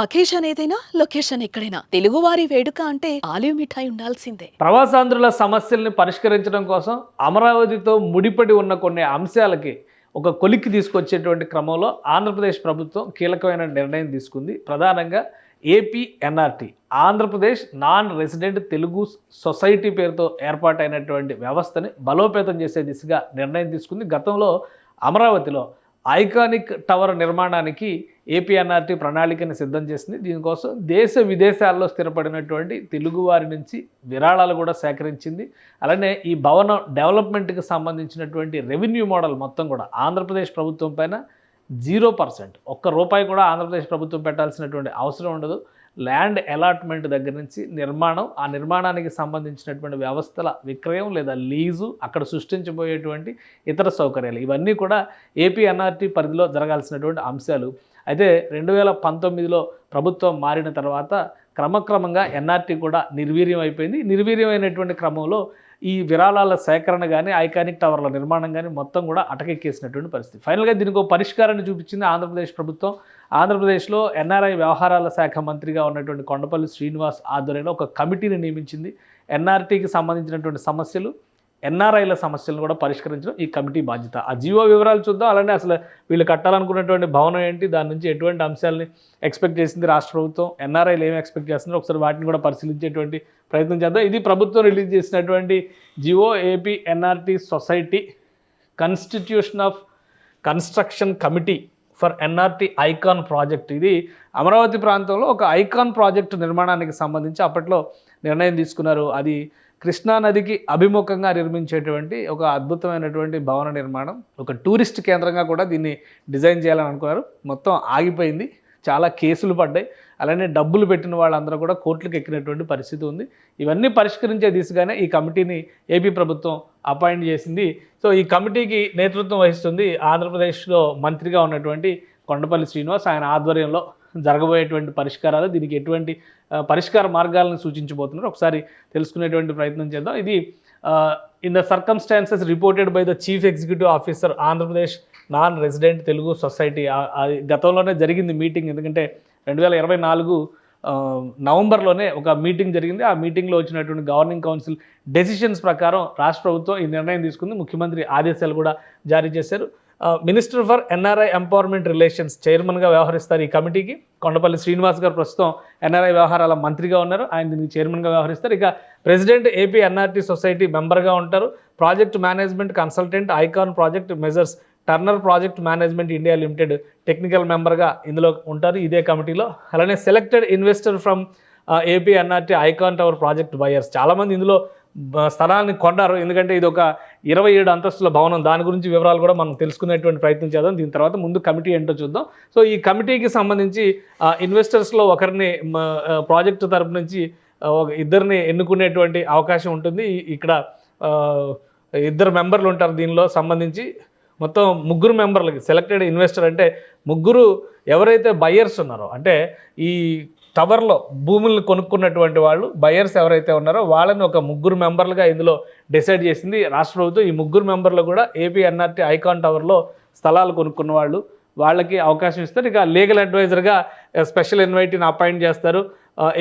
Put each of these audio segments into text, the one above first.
Occasion ఏదైనా location ఎక్కడైనా తెలుగువారి వేడుక అంటే ఆలివ్ మిఠాయి ఉండాల్సిందే. ప్రవాసాంధ్రుల సమస్యల్ని పరిష్కరించడం కోసం అమరావతితో ముడిపడి ఉన్న కొన్ని అంశాలకి ఒక కొలిక్కి తీసుకొచ్చేటువంటి క్రమంలో ఆంధ్రప్రదేశ్ ప్రభుత్వం కీలకమైన నిర్ణయం తీసుకుంది. ప్రధానంగా APNRT Andhra Pradesh non resident Telugu society పేరుతో ఏర్పాటైనటువంటి వ్యవస్థని బలోపేతం చేసే దిశగా నిర్ణయం తీసుకుంది. గతంలో అమరావతిలో ఐకానిక్ టవర్ నిర్మాణానికి ఏపీఎన్ఆర్టీ ప్రణాళికను సిద్ధం చేసింది. దీనికోసం దేశ విదేశాల్లో స్థిరపడినటువంటి తెలుగువారి నుంచి విరాళాలు కూడా సేకరించింది. అలానే ఈ భవనం డెవలప్మెంట్కి సంబంధించినటువంటి రెవెన్యూ మోడల్ మొత్తం కూడా ఆంధ్రప్రదేశ్ ప్రభుత్వం పైన 0%, ఒక్క రూపాయి కూడా ఆంధ్రప్రదేశ్ ప్రభుత్వం పెట్టాల్సినటువంటి అవసరం ఉండదు. ల్యాండ్ అలాట్మెంట్ దగ్గర నుంచి నిర్మాణం, ఆ నిర్మాణానికి సంబంధించినటువంటి వ్యవస్థల విక్రయం లేదా లీజు, అక్కడ సృష్టించబోయేటువంటి ఇతర సౌకర్యాలు, ఇవన్నీ కూడా ఏపీఎన్ఆర్టీ పరిధిలో జరగాల్సినటువంటి అంశాలు. అయితే 2019లో ప్రభుత్వం మారిన తర్వాత క్రమక్రమంగా ఎన్ఆర్టీ కూడా నిర్వీర్యం అయిపోయింది. నిర్వీర్యమైనటువంటి క్రమంలో ఈ విరాళాల సేకరణ కానీ ఐకానిక్ టవర్ల నిర్మాణం కానీ మొత్తం కూడా అటకెక్కేసినటువంటి పరిస్థితి. ఫైనల్గా దీనికి ఒక పరిష్కారాన్ని చూపించింది ఆంధ్రప్రదేశ్ ప్రభుత్వం. ఆంధ్రప్రదేశ్లో ఎన్ఆర్ఐ వ్యవహారాల శాఖ మంత్రిగా ఉన్నటువంటి కొండపల్లి శ్రీనివాస్ ఆధ్వర్యంలో ఒక కమిటీని నియమించింది. ఎన్ఆర్టీకి సంబంధించినటువంటి సమస్యలు, ఎన్ఆర్ఐల సమస్యలను కూడా పరిష్కరించడం ఈ కమిటీ బాధ్యత. ఆ జీవో వివరాలు చూద్దాం. అలానే అసలు వీళ్ళు కట్టాలనుకున్నటువంటి భవనం ఏంటి, దాని నుంచి ఎటువంటి అంశాలని ఎక్స్పెక్ట్ చేసింది రాష్ట్ర ప్రభుత్వం, ఎన్ఆర్ఐలు ఏమి ఎక్స్పెక్ట్ చేస్తున్నారో ఒకసారి వాటిని కూడా పరిశీలించేటువంటి ప్రయత్నం చేద్దాం. ఇది ప్రభుత్వం రిలీజ్ చేసినటువంటి GO. APNRT society constitution of construction committee for NRT icon project. ఇది అమరావతి ప్రాంతంలో ఒక ఐకాన్ ప్రాజెక్టు నిర్మాణానికి సంబంధించి అప్పట్లో నిర్ణయం తీసుకున్నారు. అది కృష్ణానదికి అభిముఖంగా నిర్మించేటువంటి ఒక అద్భుతమైనటువంటి భవన నిర్మాణం. ఒక టూరిస్ట్ కేంద్రంగా కూడా దీన్ని డిజైన్ చేయాలని అనుకున్నారు. మొత్తం ఆగిపోయింది. చాలా కేసులు పడ్డాయి. అలానే డబ్బులు పెట్టిన వాళ్ళందరూ కూడా కోర్టులకు ఎక్కినటువంటి పరిస్థితి ఉంది. ఇవన్నీ పరిష్కరించే దిశగానే ఈ కమిటీని ఏపీ ప్రభుత్వం అపాయింట్ చేసింది. సో ఈ కమిటీకి నేతృత్వం వహిస్తుంది ఆంధ్రప్రదేశ్లో మంత్రిగా ఉన్నటువంటి కొండపల్లి శ్రీనివాస్. ఆయన ఆధ్వర్యంలో జరగబోయేటువంటి పరిష్కారాలు, దీనికి ఎటువంటి పరిష్కార మార్గాలను సూచించబోతున్నారు ఒకసారి తెలుసుకునేటువంటి ప్రయత్నం చేద్దాం. ఇది in the circumstances reported by the chief executive officer Andhra Pradesh non resident Telugu society. గతంలోనే జరిగింది మీటింగ్. ఎందుకంటే 2024 నవంబర్లోనే ఒక మీటింగ్ జరిగింది. ఆ మీటింగ్లో వచ్చినటువంటి గవర్నింగ్ కౌన్సిల్ డెసిషన్స్ ప్రకారం రాష్ట్ర ప్రభుత్వం ఈ నిర్ణయం తీసుకుంది. ముఖ్యమంత్రి ఆదేశాలు కూడా జారీ చేశారు. Minister for NRI empowerment relations చైర్మన్గా వ్యవహరిస్తారు ఈ కమిటీకి. కొండపల్లి శ్రీనివాస్ గారు ప్రస్తుతం ఎన్ఆర్ఐ వ్యవహారాల మంత్రిగా ఉన్నారు. ఆయన దీనికి చైర్మన్గా వ్యవహరిస్తారు. ఇక ప్రెసిడెంట్ ఏపీ ఎన్ఆర్టీ సొసైటీ మెంబర్గా ఉంటారు. Project management consultant icon project measures Turner project management India limited technical మెంబర్గా ఇందులో ఉంటారు ఇదే కమిటీలో. అలానే selected investor from AP NRT icon tower project buyers. చాలామంది ఇందులో స్థలాన్ని కొన్నారు. ఎందుకంటే ఇది ఒక 27 అంతస్తుల భవనం. దాని గురించి వివరాలు కూడా మనం తెలుసుకునేటువంటి ప్రయత్నం చేద్దాం. దీని తర్వాత ముందు కమిటీ ఏంటో చూద్దాం. సో ఈ కమిటీకి సంబంధించి ఇన్వెస్టర్స్లో ఒకరిని ప్రాజెక్టు తరపు నుంచి ఇద్దరిని ఎన్నుకునేటువంటి అవకాశం ఉంటుంది. ఇక్కడ 2 మెంబర్లు ఉంటారు. దీనిలో సంబంధించి మొత్తం 3 మెంబర్లకి సెలెక్టెడ్ ఇన్వెస్టర్ అంటే 3 ఎవరైతే బయర్స్ ఉన్నారో, అంటే ఈ టవర్లో భూములను కొనుక్కున్నటువంటి వాళ్ళు బయర్స్ ఎవరైతే ఉన్నారో వాళ్ళని ఒక 3 మెంబర్లుగా ఇందులో డిసైడ్ చేసింది రాష్ట్ర ప్రభుత్వం. ఈ 3 మెంబర్లు కూడా ఏపీ ఎన్ఆర్టీ ఐకాన్ టవర్లో స్థలాలు కొనుక్కున్న వాళ్ళు, వాళ్ళకి అవకాశం ఇస్తారు. ఇక లీగల్ అడ్వైజర్గా స్పెషల్ ఇన్వైటీని అపాయింట్ చేస్తారు.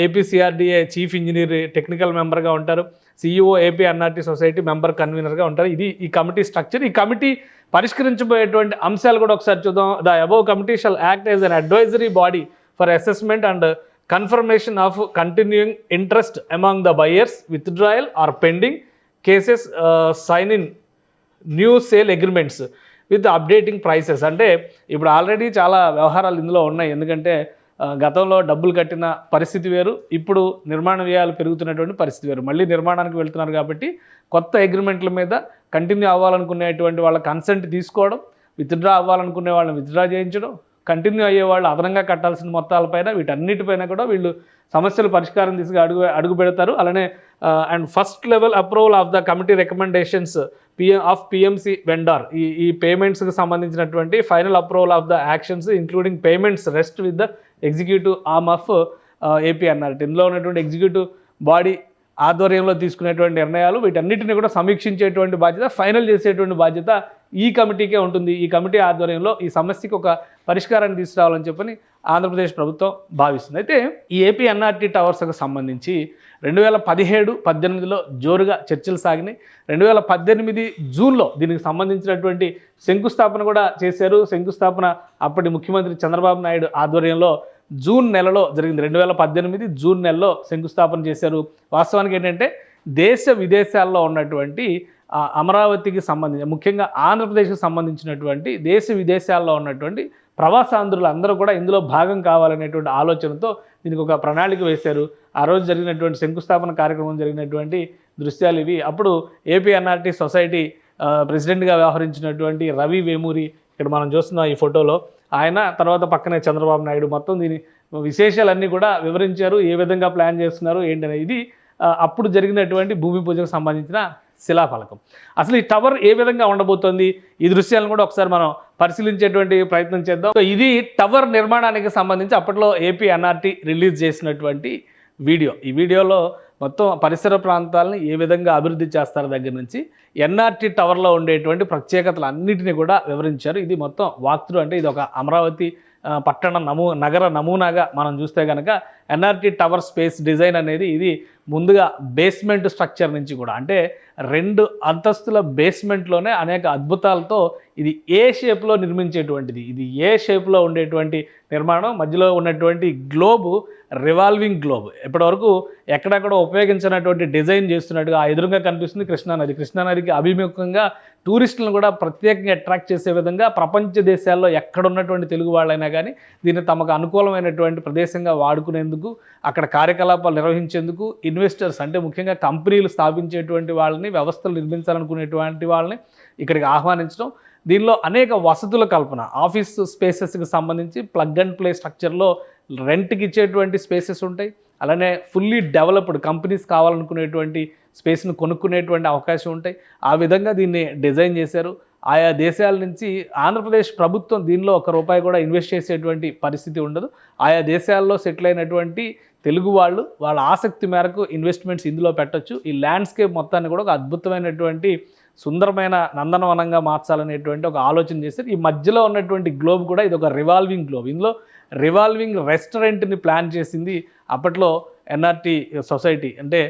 ఏపీసీఆర్డీఏ చీఫ్ ఇంజనీర్ టెక్నికల్ మెంబర్గా ఉంటారు. CEO AP NRT society member కన్వీనర్గా ఉంటారు. ఇది ఈ కమిటీ స్ట్రక్చర్. ఈ కమిటీ పరిష్కరించబోయేటువంటి అంశాలు కూడా ఒకసారి చూద్దాం. The above committee shall act as an advisory body for assessment and confirmation of continuing interest among the buyers, withdrawal or pending cases, sign in new sale agreements with updating prices. అంటే ఇప్పుడు already చాలా వ్యవహారాలు ఇందులో ఉన్నాయి. ఎందుకంటే గతంలో డబ్బులు కట్టిన పరిస్థితి వేరు, ఇప్పుడు నిర్మాణ వ్యయాలు పెరుగుతున్నటువంటి పరిస్థితి వేరు. మళ్ళీ నిర్మాణానికి వెళ్తున్నారు కాబట్టి కొత్త అగ్రిమెంట్ల మీద కంటిన్యూ అవ్వాలనుకునేటువంటి వాళ్ళ కన్సెంట్ తీసుకోవడం, విత్డ్రా అవ్వాలనుకునే వాళ్ళని విత్డ్రా చేయించడం, కంటిన్యూ అయ్యే వాళ్ళు అదనంగా కట్టాల్సిన మొత్తాలపైన వీటన్నిటిపైన కూడా వీళ్ళు సమస్యలు పరిష్కారం తీసుకు అడుగు పెడతారు. అలానే and first level approval of the committee recommendations PMC vendor. ఈ పేమెంట్స్కి సంబంధించినటువంటి final approval of the actions including payments rest with the executive arm of APNRT. ఇందులో ఉన్నటువంటి ఎగ్జిక్యూటివ్ బాడీ ఆధ్వర్యంలో తీసుకునేటువంటి నిర్ణయాలు వీటన్నిటిని కూడా సమీక్షించేటువంటి బాధ్యత, ఫైనల్ చేసేటువంటి బాధ్యత ఈ కమిటీకే ఉంటుంది. ఈ కమిటీ ఆధ్వర్యంలో ఈ సమస్యకి ఒక పరిష్కారాన్ని తీసుకురావాలని చెప్పని ఆంధ్రప్రదేశ్ ప్రభుత్వం భావిస్తుంది. అయితే ఈ ఏపీ ఎన్ఆర్టీ టవర్స్కి సంబంధించి 2017-18లో జోరుగా చర్చలు సాగినాయి. 2018 జూన్లో దీనికి సంబంధించినటువంటి శంకుస్థాపన కూడా చేశారు. శంకుస్థాపన అప్పటి ముఖ్యమంత్రి చంద్రబాబు నాయుడు ఆధ్వర్యంలో జూన్ నెలలో జరిగింది. 2018 జూన్ నెలలో శంకుస్థాపన చేశారు. వాస్తవానికి ఏంటంటే దేశ విదేశాల్లో ఉన్నటువంటి అమరావతికి సంబంధించి, ముఖ్యంగా ఆంధ్రప్రదేశ్కి సంబంధించినటువంటి దేశ విదేశాల్లో ఉన్నటువంటి ప్రవాసాంధ్రులు అందరూ కూడా ఇందులో భాగం కావాలనేటువంటి ఆలోచనతో దీనికి ఒక ప్రణాళిక వేశారు. ఆ రోజు జరిగినటువంటి శంకుస్థాపన కార్యక్రమం జరిగినటువంటి దృశ్యాలు ఇవి. అప్పుడు ఏపీ ఎన్ఆర్టీ సొసైటీ ప్రెసిడెంట్గా వ్యవహరించినటువంటి రవి వేమూరి ఇక్కడ మనం చూస్తున్నాం ఈ ఫోటోలో, ఆయన, తర్వాత పక్కనే చంద్రబాబు నాయుడు మొత్తం దీని విశేషాలన్నీ కూడా వివరించారు. ఏ విధంగా ప్లాన్ చేస్తున్నారు ఏంటనే ఇది అప్పుడు జరిగినటువంటి భూమి పూజకు సంబంధించిన శిలాఫలకం. అసలు ఈ టవర్ ఏ విధంగా ఉండబోతోంది, ఈ దృశ్యాలను కూడా ఒకసారి మనం పరిశీలించేటువంటి ప్రయత్నం చేద్దాం. సో ఇది టవర్ నిర్మాణానికి సంబంధించి అప్పట్లో ఏపీ ఎన్ఆర్టీ రిలీజ్ చేసినటువంటి వీడియో. ఈ వీడియోలో మొత్తం పరిసర ప్రాంతాలను ఏ విధంగా అభివృద్ధి చేస్తారు దగ్గర నుంచి ఎన్ఆర్టీ టవర్లో ఉండేటువంటి ప్రత్యేకతలు అన్నిటిని కూడా వివరించారు. ఇది మొత్తం వాక్త్రూ, అంటే ఇది ఒక అమరావతి పట్టణ నగర నమూనాగా మనం చూస్తే కనుక ఎన్ఆర్టీ టవర్ స్పేస్ డిజైన్ అనేది ఇది ముందుగా బేస్మెంట్ స్ట్రక్చర్ నుంచి కూడా, అంటే 2 అంతస్తుల బేస్మెంట్లోనే అనేక అద్భుతాలతో ఇది ఏ షేప్లో నిర్మించేటువంటిది, ఇది ఏ షేప్లో ఉండేటువంటి నిర్మాణం, మధ్యలో ఉన్నటువంటి గ్లోబు రివాల్వింగ్ గ్లోబ్, ఇప్పటివరకు ఎక్కడెక్కడ ఉపయోగించినటువంటి డిజైన్ చేస్తున్నట్టుగా ఆ ఎదురుగా కనిపిస్తుంది కృష్ణానది. కృష్ణానదికి అభిముఖంగా టూరిస్టులను కూడా ప్రత్యేకంగా అట్రాక్ట్ చేసే విధంగా ప్రపంచ దేశాల్లో ఎక్కడున్నటువంటి తెలుగు వాళ్ళైనా కానీ దీన్ని తమకు అనుకూలమైనటువంటి ప్రదేశంగా వాడుకునేందుకు, అక్కడ కార్యకలాపాలు నిర్వహించేందుకు ఇన్వెస్టర్స్, అంటే ముఖ్యంగా కంపెనీలు స్థాపించేటువంటి వాళ్ళని, వ్యవస్థలు నిర్మించాలనుకునేటువంటి వాళ్ళని ఇక్కడికి ఆహ్వానించడం, దీనిలో అనేక వసతుల కల్పన, ఆఫీస్ స్పేసెస్కి సంబంధించి ప్లగ్ అండ్ ప్లే స్ట్రక్చర్లో రెంట్కి ఇచ్చేటువంటి స్పేసెస్ ఉంటాయి. అలానే ఫుల్లీ డెవలప్డ్ కంపెనీస్ కావాలనుకునేటువంటి స్పేస్ను కొనుక్కునేటువంటి అవకాశం ఉంటాయి. ఆ విధంగా దీన్ని డిజైన్ చేశారు. ఆయా దేశాల నుంచి ఆంధ్రప్రదేశ్ ప్రభుత్వం దీనిలో ₹1 కూడా ఇన్వెస్ట్ చేసేటువంటి పరిస్థితి ఉండదు. ఆయా దేశాల్లో సెటిల్ అయినటువంటి తెలుగు వాళ్ళ ఆసక్తి మేరకు ఇన్వెస్ట్మెంట్స్ ఇందులో పెట్టచ్చు. ఈ ల్యాండ్స్కేప్ మొత్తాన్ని కూడా ఒక అద్భుతమైనటువంటి సుందరమైన నందనవనంగా మార్చాలనేటువంటి ఒక ఆలోచన చేశారు. ఈ మధ్యలో ఉన్నటువంటి గ్లోబ్ కూడా ఇది ఒక రివాల్వింగ్ గ్లోబ్. ఇందులో రివాల్వింగ్ రెస్టారెంట్ని ప్లాన్ చేసింది అప్పట్లో ఎన్ఆర్టీ సొసైటీ. అంటే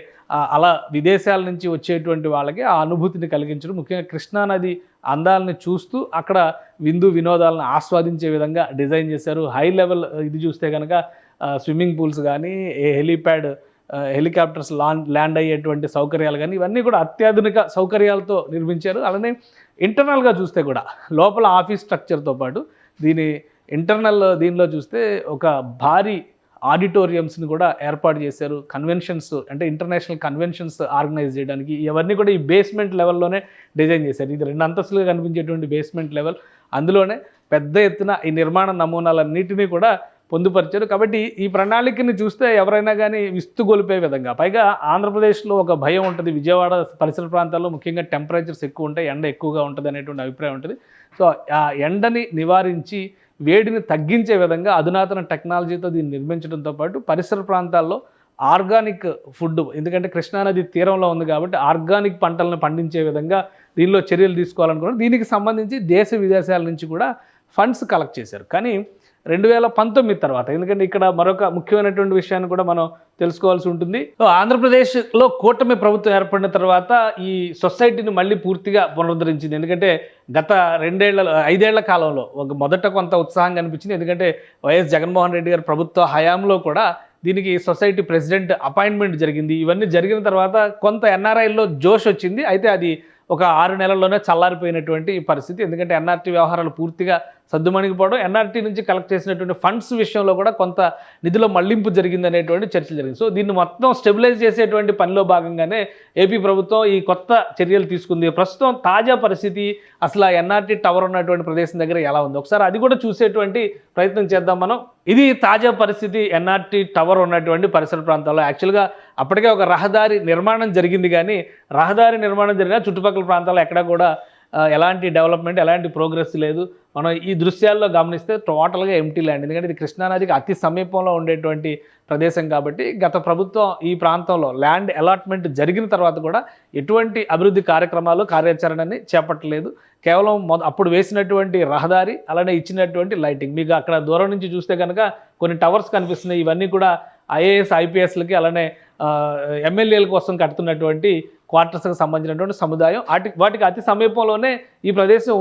అలా విదేశాల నుంచి వచ్చేటువంటి వాళ్ళకి ఆ అనుభూతిని కలిగించడం, ముఖ్యంగా కృష్ణానది అందాలని చూస్తూ అక్కడ విందు వినోదాలను ఆస్వాదించే విధంగా డిజైన్ చేశారు. హై లెవెల్ ఇది చూస్తే కనుక స్విమ్మింగ్ పూల్స్ కానీ, హెలీప్యాడ్, హెలికాప్టర్స్ ల్యాండ్ అయ్యేటువంటి సౌకర్యాలు కానీ, ఇవన్నీ కూడా అత్యాధునిక సౌకర్యాలతో నిర్మించారు. అలానే ఇంటర్నల్గా చూస్తే కూడా లోపల ఆఫీస్ స్ట్రక్చర్తో పాటు దీని ఇంటర్నల్ దీనిలో చూస్తే ఒక భారీ ఆడిటోరియంస్ని కూడా ఏర్పాటు చేశారు. కన్వెన్షన్స్, అంటే ఇంటర్నేషనల్ కన్వెన్షన్స్ ఆర్గనైజ్ చేయడానికి ఇవన్నీ కూడా ఈ బేస్మెంట్ లెవెల్లోనే డిజైన్ చేశారు. ఇది 2 అంతస్తులుగా కనిపించేటువంటి బేస్మెంట్ లెవెల్, అందులోనే పెద్ద ఎత్తున ఈ నిర్మాణ నమూనాలన్నిటినీ కూడా పొందుపరిచారు. కాబట్టి ఈ ప్రణాళికని చూస్తే ఎవరైనా కానీ విస్తుగొలిపే విధంగా, పైగా ఆంధ్రప్రదేశ్లో ఒక భయం ఉంటుంది, విజయవాడ పరిసర ప్రాంతాల్లో ముఖ్యంగా టెంపరేచర్స్ ఎక్కువ ఉంటాయి, ఎండ ఎక్కువగా ఉంటుంది అనేటువంటి అభిప్రాయం ఉంటుంది. సో ఆ ఎండని నివారించి వేడిని తగ్గించే విధంగా అధునాతన టెక్నాలజీతో దీన్ని నిర్మించడంతో పాటు పరిసర ప్రాంతాల్లో ఆర్గానిక్ ఫుడ్, ఎందుకంటే కృష్ణానది తీరంలో ఉంది కాబట్టి ఆర్గానిక్ పంటలను పండించే విధంగా దీనిలో చర్యలు తీసుకోవాలనుకున్నారు. దీనికి సంబంధించి దేశ విదేశాల నుంచి కూడా ఫండ్స్ కలెక్ట్ చేశారు. కానీ 2019 తర్వాత, ఎందుకంటే ఇక్కడ మరొక ముఖ్యమైనటువంటి విషయాన్ని కూడా మనం తెలుసుకోవాల్సి ఉంటుంది. సో ఆంధ్రప్రదేశ్లో కూటమి ప్రభుత్వం ఏర్పడిన తర్వాత ఈ సొసైటీని మళ్ళీ పూర్తిగా పునరుద్ధరించింది. ఎందుకంటే గత 5 ఏళ్ల కాలంలో మొదట కొంత ఉత్సాహం కనిపించింది. ఎందుకంటే వైఎస్ జగన్మోహన్ రెడ్డి గారి ప్రభుత్వ హయాంలో కూడా దీనికి సొసైటీ ప్రెసిడెంట్ అపాయింట్మెంట్ జరిగింది. ఇవన్నీ జరిగిన తర్వాత కొంత ఎన్ఆర్ఐల్లో జోష్ వచ్చింది. అయితే అది ఒక 6 నెలల్లోనే చల్లారిపోయినటువంటి పరిస్థితి. ఎందుకంటే ఎన్ఆర్టీ వ్యవహారాలు పూర్తిగా సద్దుమణిగిపోవడం, ఎన్ఆర్టీ నుంచి కలెక్ట్ చేసినటువంటి ఫండ్స్ విషయంలో కూడా కొంత నిధుల మళ్లింపు జరిగింది అనేటువంటి చర్చలు జరిగింది. సో దీన్ని మొత్తం స్టెబిలైజ్ చేసేటువంటి పనిలో భాగంగానే ఏపీ ప్రభుత్వం ఈ కొత్త చర్యలు తీసుకుంది. ప్రస్తుతం తాజా పరిస్థితి అసలు ఆ ఎన్ఆర్టీ టవర్ ఉన్నటువంటి ప్రదేశం దగ్గర ఎలా ఉంది, ఒకసారి అది కూడా చూసేటువంటి ప్రయత్నం చేద్దాం మనం. ఇది తాజా పరిస్థితి ఎన్ఆర్టీ టవర్ ఉన్నటువంటి పరిసర ప్రాంతాల్లో. యాక్చువల్గా అప్పటికే ఒక రహదారి నిర్మాణం జరిగింది, కానీ రహదారి నిర్మాణం జరిగిన చుట్టుపక్కల ప్రాంతాల్లో ఎక్కడా కూడా ఎలాంటి డెవలప్మెంట్, ఎలాంటి ప్రోగ్రెస్ లేదు. మనం ఈ దృశ్యాల్లో గమనిస్తే టోటల్గా ఎంటీ ల్యాండ్. ఎందుకంటే ఇది కృష్ణానదికి అతి సమీపంలో ఉండేటువంటి ప్రదేశం కాబట్టి గత ప్రభుత్వం ఈ ప్రాంతంలో ల్యాండ్ అలాట్మెంట్ జరిగిన తర్వాత కూడా ఎటువంటి అభివృద్ధి కార్యక్రమాలు, కార్యాచరణని చేపట్టలేదు. కేవలం అప్పుడు వేసినటువంటి రహదారి, అలానే ఇచ్చినటువంటి లైటింగ్. మీకు అక్కడ దూరం నుంచి చూస్తే కనుక కొన్ని టవర్స్ కనిపిస్తున్నాయి. ఇవన్నీ కూడా ఐఏఎస్, ఐపీఎస్లకి అలానే ఎమ్మెల్యేల కోసం కడుతున్నటువంటి క్వార్టర్స్కి సంబంధించినటువంటి సముదాయం. వాటికి అతి సమీపంలోనే ఈ ప్రదేశం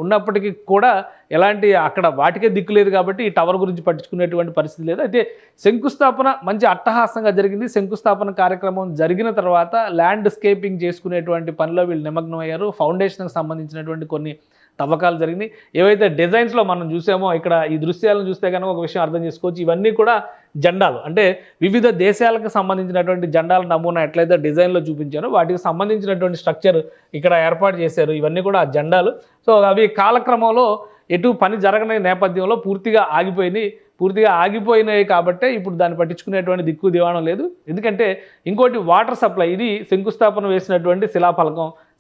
ఉన్నప్పటికీ కూడా ఎలాంటి అక్కడ వాటికే దిక్కు లేదు కాబట్టి ఈ టవర్ గురించి పట్టించుకునేటువంటి పరిస్థితి లేదు. అయితే శంకుస్థాపన మంచి అట్టహాసంగా జరిగింది. శంకుస్థాపన కార్యక్రమం జరిగిన తర్వాత ల్యాండ్స్కేపింగ్ చేసుకునేటువంటి పనిలో వీళ్ళు నిమగ్నం అయ్యారు. ఫౌండేషన్కి సంబంధించినటువంటి కొన్ని తవ్వకాలు జరిగినాయి. ఏవైతే డిజైన్స్లో మనం చూసామో ఇక్కడ ఈ దృశ్యాలను చూస్తే కనుక ఒక విషయం అర్థం చేసుకోవచ్చు. ఇవన్నీ కూడా జెండాలు, అంటే వివిధ దేశాలకు సంబంధించినటువంటి జెండాల నమూనా ఎట్లయితే డిజైన్లో చూపించారో వాటికి సంబంధించినటువంటి స్ట్రక్చర్ ఇక్కడ ఏర్పాటు చేశారు. ఇవన్నీ కూడా ఆ జెండాలు. సో అవి కాలక్రమంలో ఎటు పని జరగని నేపథ్యంలో పూర్తిగా ఆగిపోయినాయి కాబట్టే ఇప్పుడు దాన్ని పట్టించుకునేటువంటి దిక్కు దివాణం లేదు. ఎందుకంటే ఇంకోటి వాటర్ సప్లై, ఇది శంకుస్థాపన వేసినటువంటి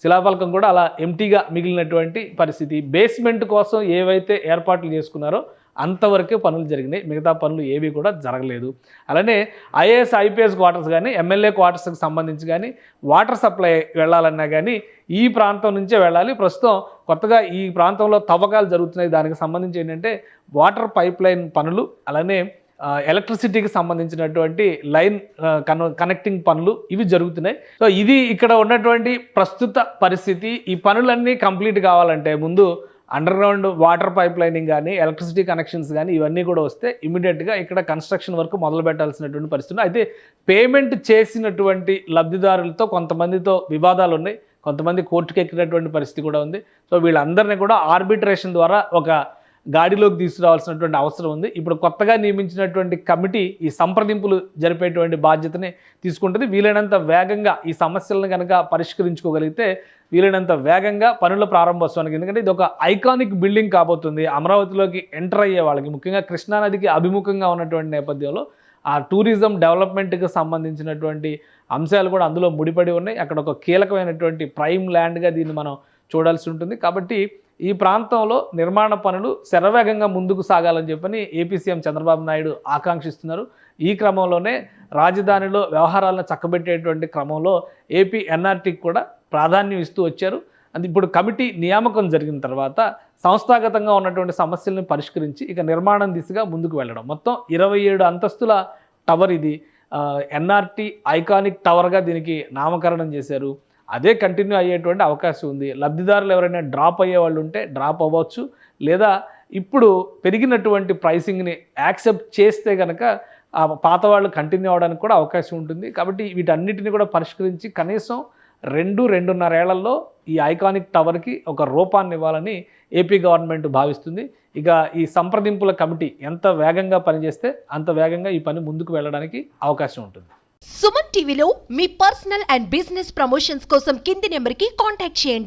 శిలాఫలకం కూడా అలా ఎంటీగా మిగిలినటువంటి పరిస్థితి. బేస్మెంట్ కోసం ఏవైతే ఏర్పాట్లు చేసుకున్నారో అంతవరకే పనులు జరిగినాయి. మిగతా పనులు ఏవి కూడా జరగలేదు. అలానే ఐఏఎస్, ఐపీఎస్ క్వార్టర్స్ కానీ, ఎమ్మెల్యే క్వార్టర్స్కి సంబంధించి కానీ వాటర్ సప్లై వెళ్ళాలన్నా కానీ ఈ ప్రాంతం నుంచే వెళ్ళాలి. ప్రస్తుతం కొత్తగా ఈ ప్రాంతంలో తవ్వకాలు జరుగుతున్నాయి. దానికి సంబంధించి ఏంటంటే వాటర్ పైప్ లైన్ పనులు, అలానే ఎలక్ట్రిసిటీకి సంబంధించినటువంటి లైన్ కనెక్టింగ్ పనులు ఇవి జరుగుతున్నాయి. సో ఇది ఇక్కడ ఉన్నటువంటి ప్రస్తుత పరిస్థితి. ఈ పనులన్నీ కంప్లీట్ కావాలంటే ముందు under ground water pipe lining కానీ, ఎలక్ట్రిసిటీ కనెక్షన్స్ కానీ ఇవన్నీ కూడా వస్తే ఇమీడియట్గా ఇక్కడ కన్స్ట్రక్షన్ వర్క్ మొదలు పెట్టాల్సినటువంటి పరిస్థితి. అయితే పేమెంట్ చేసినటువంటి లబ్ధిదారులతో కొంతమందితో వివాదాలు ఉన్నాయి. కొంతమంది కోర్టుకు ఎక్కినటువంటి పరిస్థితి కూడా ఉంది. సో వీళ్ళందరినీ కూడా ఆర్బిట్రేషన్ ద్వారా ఒక గాడిలోకి తీసుకురావాల్సినటువంటి అవసరం ఉంది. ఇప్పుడు కొత్తగా నియమించినటువంటి కమిటీ ఈ సంప్రదింపులు జరిపేటువంటి బాధ్యతని తీసుకుంటుంది. వీలైనంత వేగంగా ఈ సమస్యలను కనుక పరిష్కరించుకోగలిగితే వీలైనంత వేగంగా పనుల ప్రారంభోత్సవానికి, ఎందుకంటే ఇది ఒక ఐకానిక్ బిల్డింగ్ కాబోతుంది. అమరావతిలోకి ఎంటర్ అయ్యే వాళ్ళకి, ముఖ్యంగా కృష్ణానదికి అభిముఖంగా ఉన్నటువంటి నేపథ్యంలో ఆ టూరిజం డెవలప్మెంట్కి సంబంధించినటువంటి అంశాలు కూడా అందులో ముడిపడి ఉన్నాయి. అక్కడ ఒక కీలకమైనటువంటి ప్రైమ్ ల్యాండ్గా దీన్ని మనం చూడాల్సి ఉంటుంది. కాబట్టి ఈ ప్రాంతంలో నిర్మాణ పనులు శరవేగంగా ముందుకు సాగాలని చెప్పని ఏపీ సీఎం చంద్రబాబు నాయుడు ఆకాంక్షిస్తున్నారు. ఈ క్రమంలోనే రాజధానిలో వ్యవహారాలను చక్కబెట్టేటువంటి క్రమంలో ఏపీ ఎన్ఆర్టీకి కూడా ప్రాధాన్యం ఇస్తూ వచ్చారు. అది ఇప్పుడు కమిటీ నియామకం జరిగిన తర్వాత సంస్థాగతంగా ఉన్నటువంటి సమస్యలను పరిష్కరించి ఇక నిర్మాణం దిశగా ముందుకు వెళ్ళడం. మొత్తం 27 అంతస్తుల టవర్ ఇది. ఎన్ఆర్టీ ఐకానిక్ టవర్గా దీనికి నామకరణం చేశారు. అదే కంటిన్యూ అయ్యేటువంటి అవకాశం ఉంది. లబ్ధిదారులు ఎవరైనా డ్రాప్ అయ్యే వాళ్ళు ఉంటే డ్రాప్ అవ్వచ్చు, లేదా ఇప్పుడు పెరిగినటువంటి ప్రైసింగ్ని యాక్సెప్ట్ చేస్తే కనుక ఆ పాత వాళ్ళు కంటిన్యూ అవ్వడానికి కూడా అవకాశం ఉంటుంది. కాబట్టి వీటన్నిటిని కూడా పరిష్కరించి కనీసం 2-2.5 ఏళ్లలో ఈ ఐకానిక్ టవర్కి ఒక రూపాన్ని ఇవ్వాలని ఏపీ గవర్నమెంట్ భావిస్తుంది. ఇక ఈ సంప్రదింపుల కమిటీ ఎంత వేగంగా పనిచేస్తే అంత వేగంగా ఈ పని ముందుకు వెళ్ళడానికి అవకాశం ఉంటుంది. సుమన్ టీవీలో మీ పర్సనల్ అండ్ బిజినెస్ ప్రమోషన్స్ కోసం కింది నెంబర్కి కాంటాక్ట్ చేయండి.